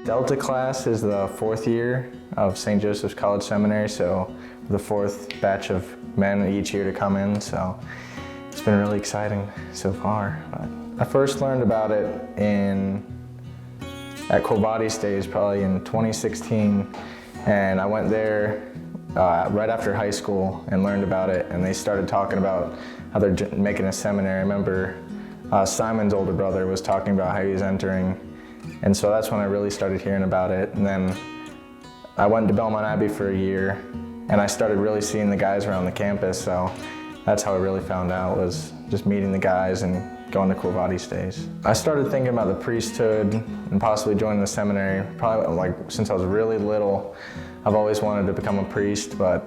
Delta class is the 4th year of St. Joseph's College Seminary, so the 4th batch of men each year to come in, so it's been really exciting so far. But I first learned about it at Quo Vadis days, probably in 2016, and I went there right after high school and learned about it, and they started talking about how they're making a seminary. I remember Simon's older brother was talking about how he was entering, and so that's when I really started hearing about it. And then I went to Belmont Abbey for a year, and I started really seeing the guys around the campus, so that's how I really found out, was just meeting the guys and going to Quo Vadis days. I started thinking about the priesthood and possibly joining the seminary, probably like since I was really little. I've always wanted to become a priest, but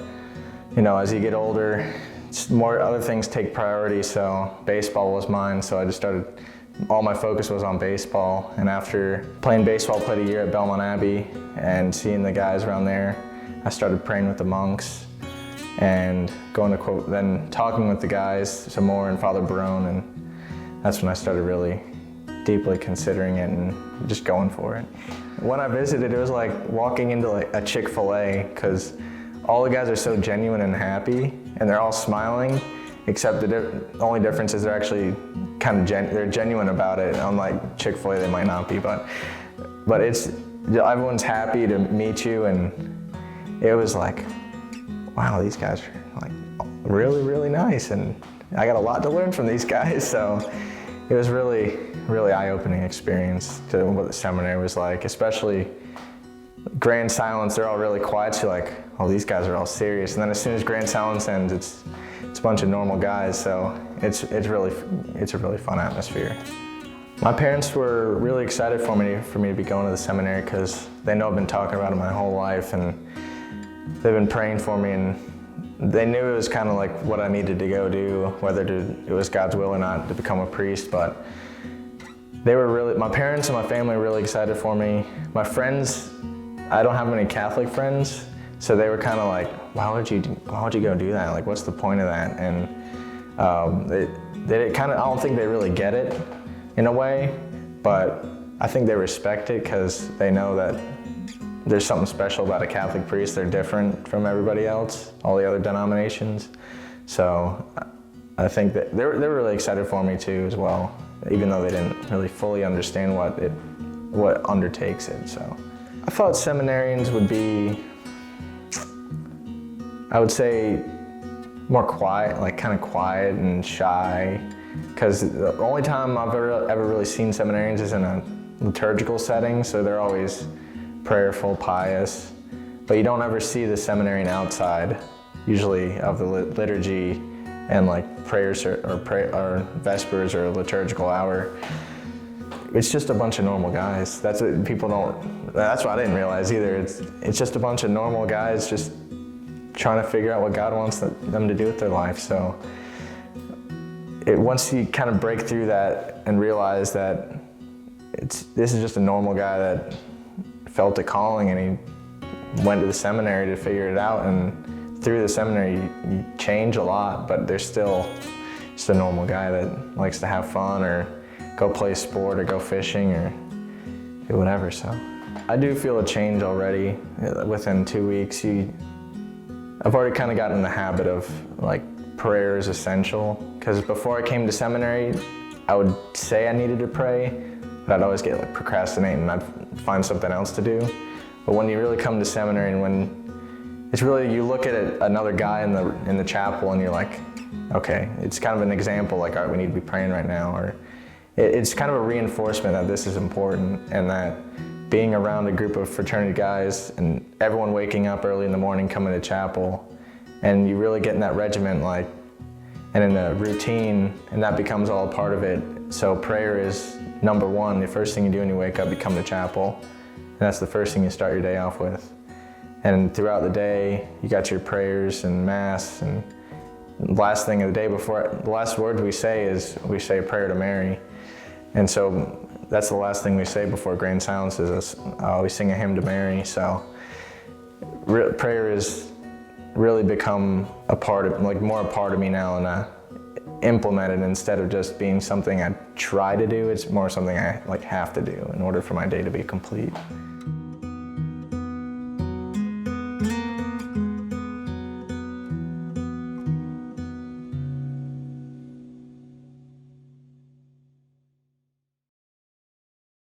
you know, as you get older, more other things take priority, so baseball was mine, so I just started, all my focus was on baseball. And after playing baseball, played a year at Belmont Abbey and seeing the guys around there, I started praying with the monks and then talking with the guys some more and Father Barone, and that's when I started really deeply considering it and just going for it. When I visited, it was like walking into like a Chick-fil-A, because all the guys are so genuine and happy, and they're all smiling, except the only difference is they're actually kind of they're genuine about it. Unlike Chick-fil-A, they might not be, but everyone's happy to meet you, and it was like, wow, these guys are like really, really nice, and I got a lot to learn from these guys. So it was really, really eye-opening experience to what the seminary was like, especially grand silence. They're all really quiet, so you're like, oh, these guys are all serious. And then as soon as grand silence ends, it's a bunch of normal guys, so it's a really fun atmosphere. My parents were really excited for me to be going to the seminary, because they know I've been talking about it my whole life, and they've been praying for me, and they knew it was kind of like what I needed to go do, whether it was God's will or not to become a priest. But my parents and my family were really excited for me. My friends, I don't have many Catholic friends, so they were kind of like, why would you go do that? Like, what's the point of that? And I don't think they really get it in a way, but I think they respect it, because they know that there's something special about a Catholic priest. They're different from everybody else, all the other denominations. So I think that they were really excited for me too as well, even though they didn't really fully understand what undertakes it. So I thought seminarians would be, I would say, more quiet, like kind of quiet and shy, because the only time I've ever really seen seminarians is in a liturgical setting, so they're always prayerful, pious, but you don't ever see the seminarian outside, usually of the liturgy and like prayers or vespers or liturgical hour. It's just a bunch of normal guys. That's what that's what I didn't realize either. It's just a bunch of normal guys just trying to figure out what God wants them to do with their life. So once you kind of break through that and realize that this is just a normal guy that felt a calling, and he went to the seminary to figure it out, and through the seminary you change a lot, but there's still just a normal guy that likes to have fun or go play sport or go fishing or do whatever. So I do feel a change already. Within 2 weeks, I've already kind of gotten in the habit of like prayer is essential, because before I came to seminary, I would say I needed to pray, but I'd always get like procrastinating and I'd find something else to do. But when you really come to seminary, and when it's really, you look at another guy in the chapel and you're like, okay, it's kind of an example, like, all right, we need to be praying right now, or it's kind of a reinforcement that this is important, and that being around a group of fraternity guys and everyone waking up early in the morning, coming to chapel, and you really get in that regiment, like, and in a routine, and that becomes all a part of it. So prayer is number one. The first thing you do when you wake up, you come to chapel, and that's the first thing you start your day off with. And throughout the day, you got your prayers and mass, and the last thing of the day before, the last word we say a prayer to Mary. And so that's the last thing we say before grand silence is we sing a hymn to Mary. So prayer has really become more a part of me now, and implemented instead of just being something I try to do. It's more something I have to do in order for my day to be complete.